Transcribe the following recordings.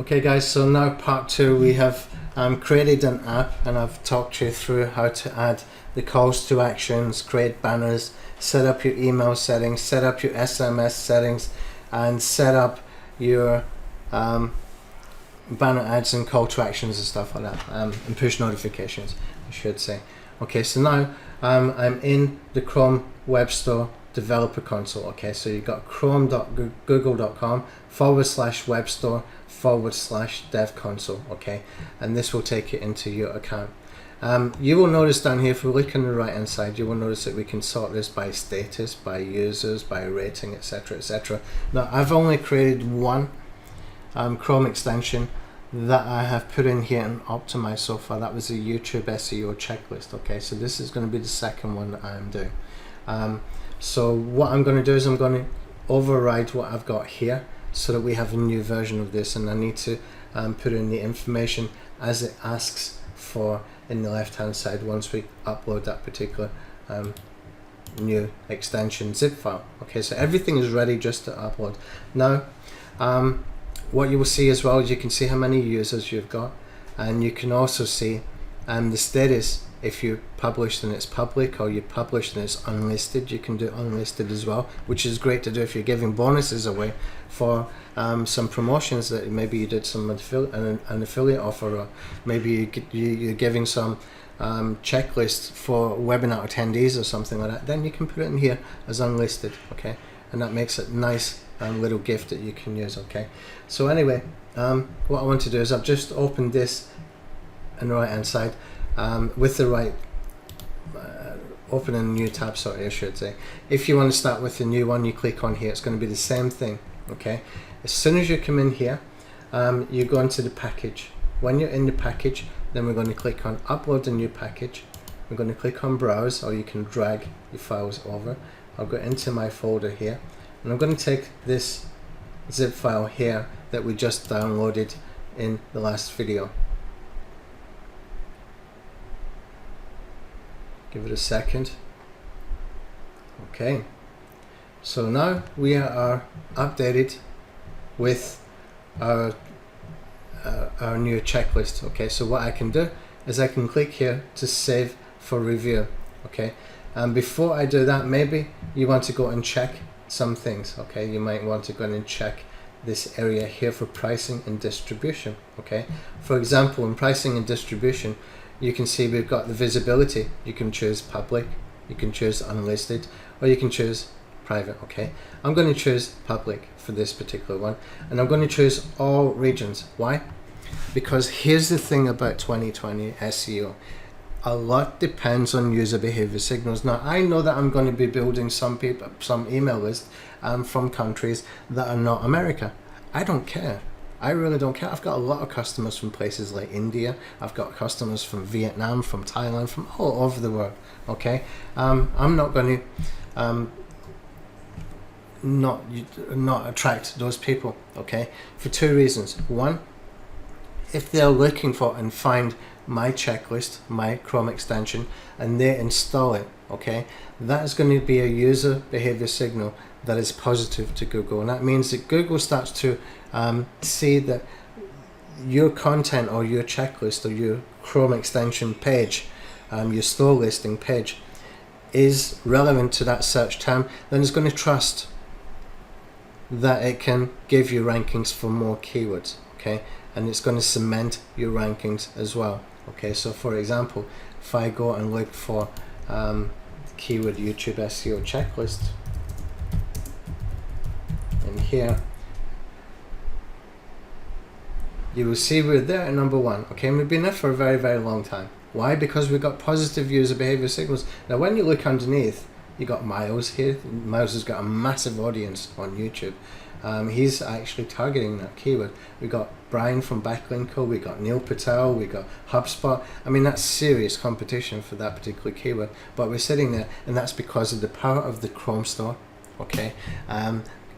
Okay guys, so now part 2, we have created an app and I've talked you through how to add the calls to actions, create banners, set up your email settings, set up your SMS settings, and set up your banner ads and call to actions and stuff like that, and push notifications, I should say. Okay, so now I'm in the Chrome Web Store developer console. Okay, so you've got chrome.google.com/web store/dev console. Okay, and this will take you into your account. You will notice down here, if we look on the right hand side, you will notice that we can sort this by status, by users, by rating, etc, etc. Now I've only created one Chrome extension that I have put in here and optimized so far. That was a YouTube SEO checklist. Okay, so this is going to be the second one that I am doing. So what I'm going to do is I'm going to override what I've got here so that we have a new version of this, and I need to put in the information as it asks for in the left hand side once we upload that particular new extension zip file. Okay, so everything is ready just to upload. Now what you will see as well is you can see how many users you've got, and you can also see the status. If you publish and it's public, or you publish and it's unlisted, you can do unlisted as well, which is great to do if you're giving bonuses away for some promotions that maybe you did an affiliate offer, or maybe you're giving some checklist for webinar attendees or something like that. Then you can put it in here as unlisted. Okay, and that makes it a nice little gift that you can use. Okay, so anyway, what I want to do is I've just opened this on the right hand side. With the right open a new tab, sorry I should say. If you want to start with the new one, you click on here. It's going to be the same thing. Okay, as soon as you come in here, you go into the package. When you're in the package, then we're going to click on upload a new package. We're going to click on browse, or you can drag your files over. I'll go into my folder here, and I'm going to take this zip file here that we just downloaded in the last video. Give it a second. Okay, so now we are updated with our new checklist. Okay, so what I can do is I can click here to save for review. Okay, and before I do that, maybe you want to go and check some things. Okay, you might want to go and check this area here for pricing and distribution. Okay, for example, in pricing and distribution, you can see we've got the visibility. You can choose public, you can choose unlisted, or you can choose private. Okay, I'm going to choose public for this particular one, and I'm going to choose all regions. Why? Because here's the thing about 2020 SEO. A lot depends on user behavior signals. Now I know that I'm going to be building some email list from countries that are not America. I don't care. I really don't care. I've got a lot of customers from places like India. I've got customers from Vietnam, from Thailand, from all over the world. Okay, I'm not going to not attract those people. Okay, for two reasons. One, if they're looking for and find my checklist, my Chrome extension, and they install it, okay, that is going to be a user behavior signal that is positive to Google, and that means that Google starts to see that your content or your checklist or your Chrome extension page, your store listing page, is relevant to that search term. Then it's going to trust that it can give you rankings for more keywords. Okay, and it's going to cement your rankings as well. Okay, so for example, if I go and look for keyword YouTube SEO checklist in here, you will see we're there at number 1. Okay, and we've been there for a very, very long time. Why? Because we've got positive user behavior signals. Now when you look underneath, you got Miles here. Miles has got a massive audience on YouTube. He's actually targeting that keyword. We got Brian from Backlinko, we got Neil Patel, we got HubSpot. I mean, that's serious competition for that particular keyword, but we're sitting there, and that's because of the power of the Chrome store. Okay,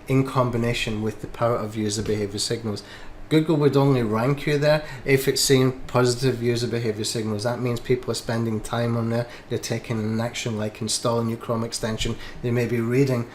in combination with the power of user behavior signals. Google would only rank you there if it's seeing positive user behavior signals. That means people are spending time on there, they're taking an action like installing your Chrome extension, they may be reading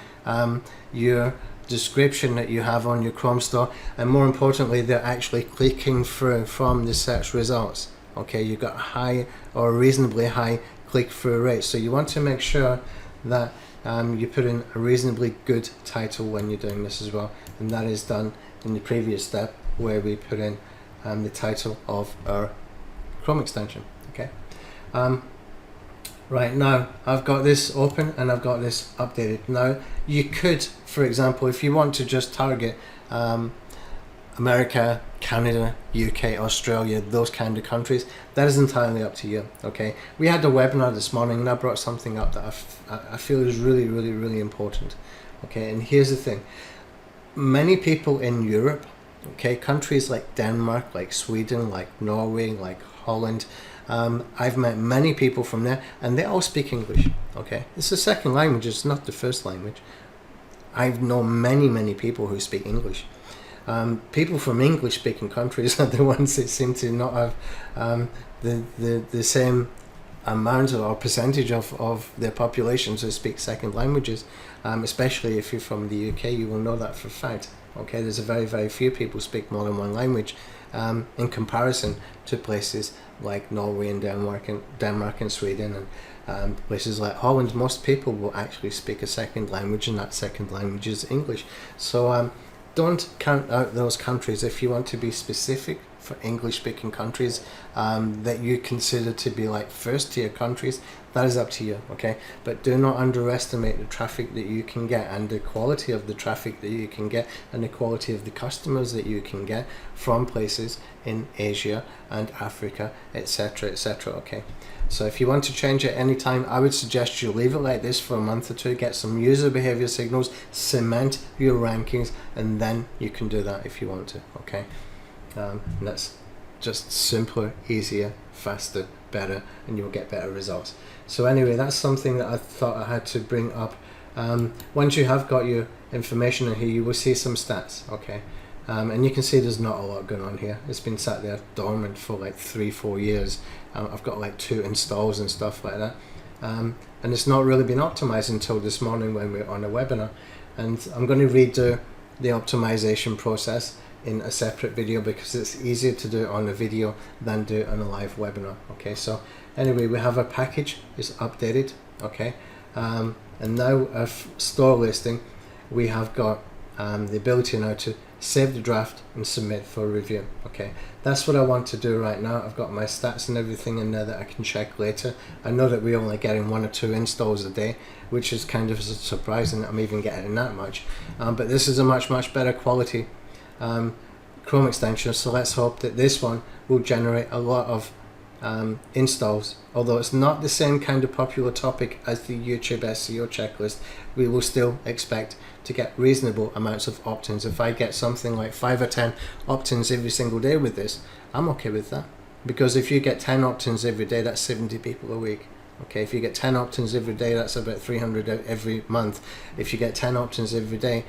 your description that you have on your Chrome store, and more importantly, they're actually clicking through from the search results. Okay, you've got a high or reasonably high click-through rate, so you want to make sure that you put in a reasonably good title when you're doing this as well, and that is done in the previous step where we put in the title of our Chrome extension. Okay. Right, now I've got this open and I've got this updated. Now you could, for example, if you want to just target America, Canada, UK, Australia, those kind of countries, that is entirely up to you. Okay, we had a webinar this morning and I brought something up that I feel is really important. Okay, and here's the thing, many people in Europe, okay, countries like Denmark, like Sweden, like Norway, like Holland, I've met many people from there and they all speak English. Okay, it's the second language, it's not the first language. I've known many people who speak English. People from English-speaking countries are the ones that seem to not have the same amount or percentage of their populations who speak second languages. Especially if you're from the UK, you will know that for a fact. Okay, there's a very few people speak more than one language in comparison to places like Norway and Denmark and Sweden and places like Holland. Most people will actually speak a second language, and that second language is English. So don't count out those countries. If you want to be specific for English-speaking countries that you consider to be like first-tier countries, that is up to you, okay? But do not underestimate the traffic that you can get and the quality of the traffic that you can get and the quality of the customers that you can get from places in Asia and Africa, etc., etc., okay? So if you want to change it anytime, I would suggest you leave it like this for a month or two, get some user behavior signals, cement your rankings, and then you can do that if you want to, okay? And that's just simpler, easier, faster, better, and you'll get better results. So anyway, that's something that I thought I had to bring up. Once you have got your information in here, you will see some stats, okay? And you can see there's not a lot going on here. It's been sat there dormant for like 3-4 years. I've got like 2 installs and stuff like that. And it's not really been optimized until this morning when we were on a webinar. And I'm going to redo the optimization process in a separate video because it's easier to do it on a video than do it on a live webinar. Okay, so anyway, we have our package is updated, okay, and now our store listing, we have got the ability now to save the draft and submit for review. Okay, that's what I want to do right now. I've got my stats and everything in there that I can check later. I know that we're only getting 1 or 2 installs a day, which is kind of surprising that I'm even getting that much, but this is a much better quality Chrome extension, so let's hope that this one will generate a lot of installs. Although it's not the same kind of popular topic as the YouTube SEO checklist, we will still expect to get reasonable amounts of opt-ins. If I get something like 5 or 10 opt-ins every single day with this, I'm okay with that, because if you get 10 opt-ins every day, that's 70 people a week. Okay, if you get 10 opt-ins every day, that's about 300 every month. If you get 10 opt-ins every day,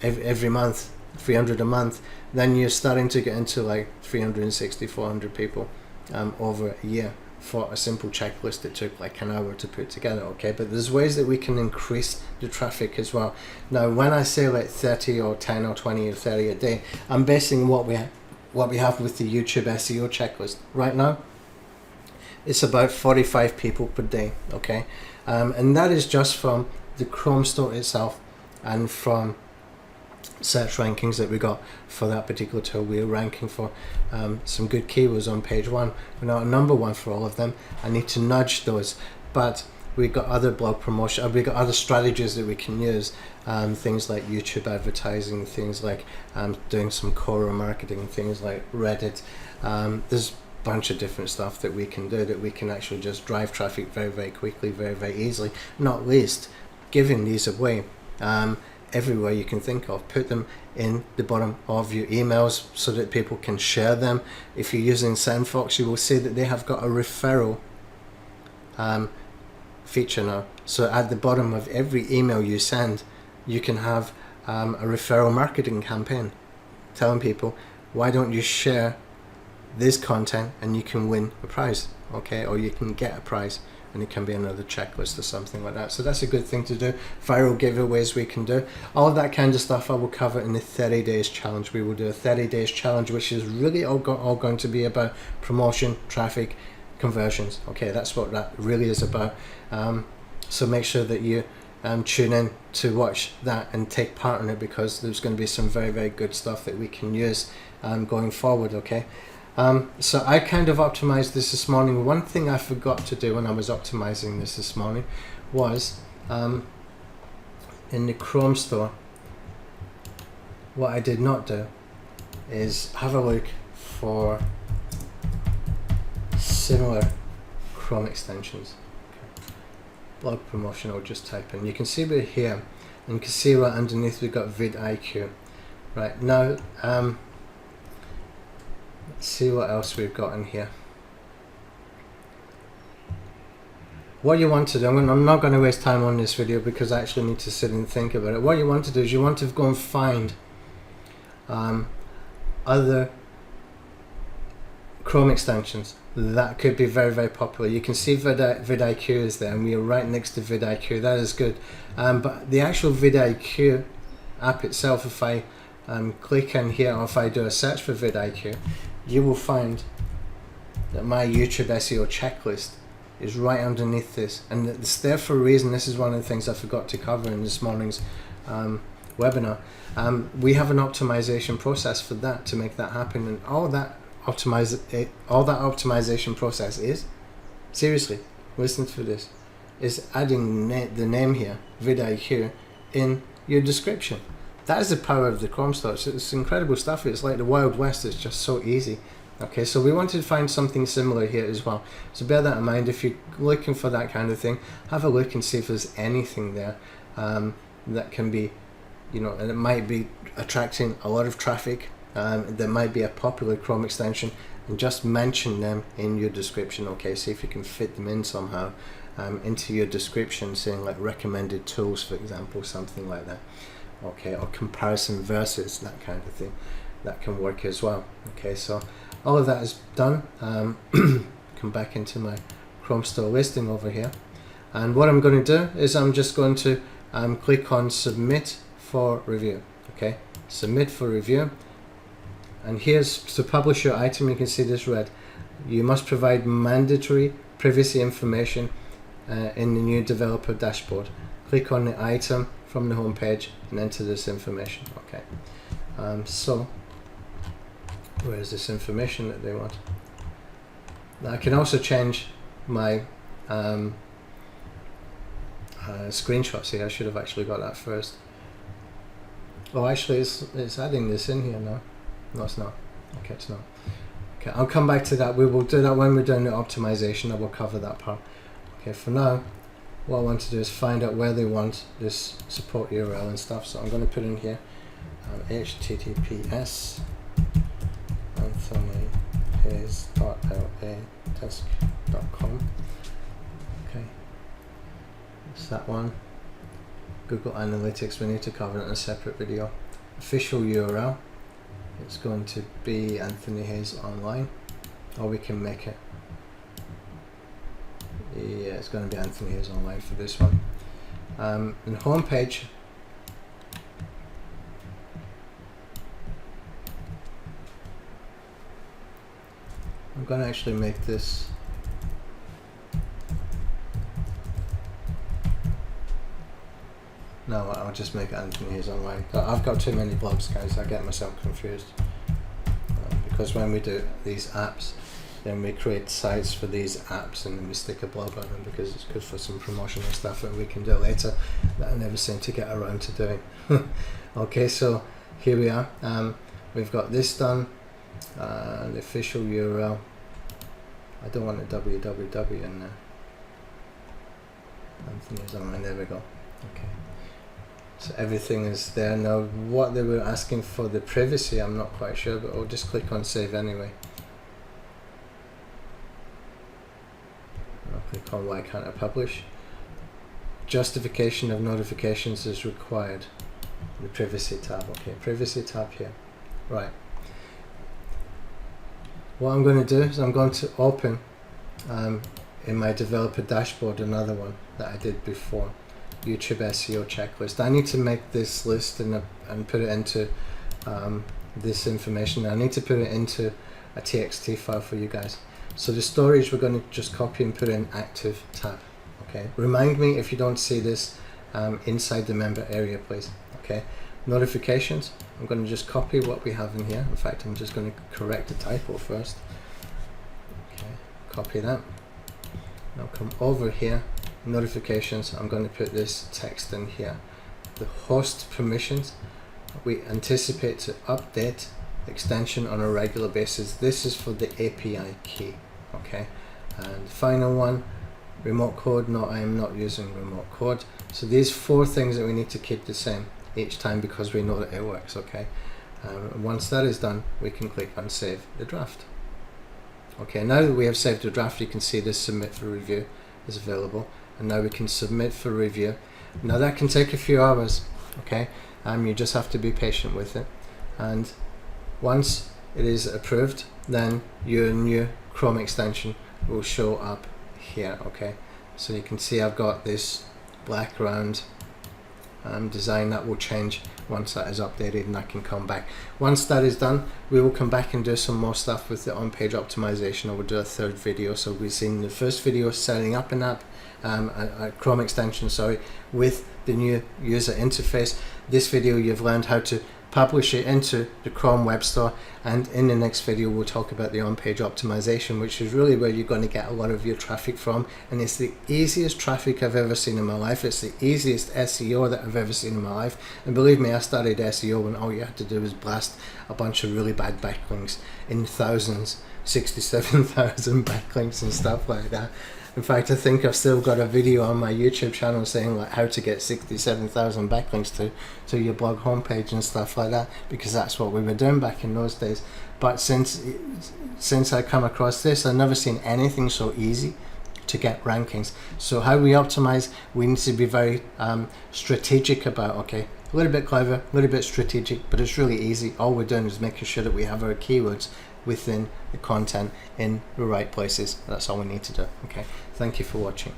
every month, 300 a month, then you're starting to get into like 360, 400 people over a year for a simple checklist that took like an hour to put together. Okay, but there's ways that we can increase the traffic as well. Now, when I say like 30 or 10 or 20 or 30 a day, I'm basing what we have with the YouTube SEO checklist. Right now, it's about 45 people per day, okay? And that is just from the Chrome store itself and from search rankings that we got for that particular tool. We're ranking for some good keywords on page 1. We're not number 1 for all of them. I need to nudge those, but we've got other blog promotion, we've got other strategies that we can use, things like YouTube advertising, things like doing some Quora marketing, things like Reddit. There's a bunch of different stuff that we can do that we can actually just drive traffic very quickly, very easily, not least giving these away everywhere you can think of. Put them in the bottom of your emails so that people can share them. If you're using SendFox, you will see that they have got a referral feature now. So at the bottom of every email you send, you can have a referral marketing campaign telling people, why don't you share this content and you can win a prize, okay, or you can get a prize, and it can be another checklist or something like that. So that's a good thing to do. Viral giveaways we can do. All of that kind of stuff I will cover in the 30 days challenge. We will do a 30 days challenge, which is really all going to be about promotion, traffic, conversions. Okay, that's what that really is about. So make sure that you tune in to watch that and take part in it, because there's going to be some very, very good stuff that we can use going forward. Okay. So I kind of optimized this morning. One thing I forgot to do when I was optimizing this morning was in the Chrome store, what I did not do is have a look for similar Chrome extensions. Okay. Blog promotion, I'll just type in. You can see we're here, and you can see right underneath we've got vidIQ. Right now, let's see what else we've got in here. What you want to do, I'm not going to waste time on this video because I actually need to sit and think about it. What you want to do is you want to go and find other Chrome extensions that could be very, very popular. You can see vidIQ is there, and we are right next to vidIQ. That is good. But the actual vidIQ app itself, if I click in here, or if I do a search for vidIQ, you will find that my YouTube SEO checklist is right underneath this, and it's there for a reason. This is one of the things I forgot to cover in this morning's webinar. We have an optimization process for that to make that happen, and all that optimization process is, seriously, listen to this, is adding the name here, vidIQ, in your description. That is the power of the Chrome store. It's incredible stuff. It's like the Wild West. It's just so easy. Okay, so we wanted to find something similar here as well. So bear that in mind. If you're looking for that kind of thing, have a look and see if there's anything there that can be, and it might be attracting a lot of traffic. There might be a popular Chrome extension, and just mention them in your description. Okay, see if you can fit them in somehow into your description, saying like recommended tools, for example, something like that. Okay, or comparison versus, that kind of thing. That can work as well. Okay, so all of that is done. Come back into my Chrome store listing over here, and what I'm going to do is I'm just going to click on submit for review. Okay, submit for review, and here's to publish your item. You can see this red. You must provide mandatory privacy information in the new developer dashboard. Click on the item from the home page and enter this information. Okay, so where is this information that they want? Now I can also change my screenshots here. I should have actually got that first. Oh, actually it's adding this in here now. No, it's not. Okay, it's not. Okay, I'll come back to that. We will do that when we're doing the optimization. I will cover that part. Okay, for now, what I want to do is find out where they want this support URL and stuff. So I'm going to put in here https anthonyhayes.ladesk.com. Okay, it's that one. Google Analytics, we need to cover it in a separate video. Official URL, it's going to be Anthony Hayes Online, or we can make it, yeah, it's going to be Anthony Hayes Online for this one. And home page, I'm going to actually make this no, I'll just make it Anthony Hayes Online. I've got too many blogs, guys. I get myself confused because when we do these apps, then we create sites for these apps and then we stick a blog on them because it's good for some promotional stuff that we can do later that I never seem to get around to doing. Okay, so here we are. We've got this done. The official URL. I don't want a www in there. Anthony Hayes Online. There we go. Okay. So everything is there. Now what they were asking for the privacy, I'm not quite sure, but I'll just click on save anyway. I'll click on why can't I publish. Justification of notifications is required. The privacy tab. Okay, privacy tab here. Right. What I'm going to do is I'm going to open in my developer dashboard, another one that I did before, YouTube SEO checklist. I need to make this list and put it into this information. I need to put it into a TXT file for you guys. So the storage we're going to just copy and put in active tab. Okay, remind me if you don't see this inside the member area, please. Okay, notifications, I'm going to just copy what we have in here. In fact, I'm just going to correct the typo first. Okay, copy that. Now come over here, notifications, I'm going to put this text in here. The host permissions, we anticipate to update extension on a regular basis. This is for the API key. Okay, and final one, remote code. No, I am not using remote code. So these 4 things that we need to keep the same each time because we know that it works. Okay, once that is done, we can click on save the draft. Okay, now that we have saved the draft, you can see this submit for review is available, and now we can submit for review. Now that can take a few hours. Okay, you just have to be patient with it, and once it is approved, then your new Chrome extension will show up here. Okay, so you can see I've got this background design that will change once that is updated, and I can come back. Once that is done, we will come back and do some more stuff with the on-page optimization. I will do a 3rd video. So we've seen the first video setting up an app, a Chrome extension, sorry, with the new user interface. This video you've learned how to publish it into the Chrome Web Store, and in the next video we'll talk about the on-page optimization, which is really where you're going to get a lot of your traffic from, and it's the easiest traffic I've ever seen in my life. It's the easiest SEO that I've ever seen in my life, and believe me, I started SEO when all you had to do was blast a bunch of really bad backlinks in thousands, 67,000 backlinks and stuff like that. In fact, I think I've still got a video on my YouTube channel saying like how to get 67,000 backlinks to your blog homepage and stuff like that, because that's what we were doing back in those days. But since I come across this, I've never seen anything so easy to get rankings. So how we optimize, we need to be very strategic about, okay, a little bit clever, a little bit strategic, but it's really easy. All we're doing is making sure that we have our keywords within the content in the right places. That's all we need to do. Okay, thank you for watching.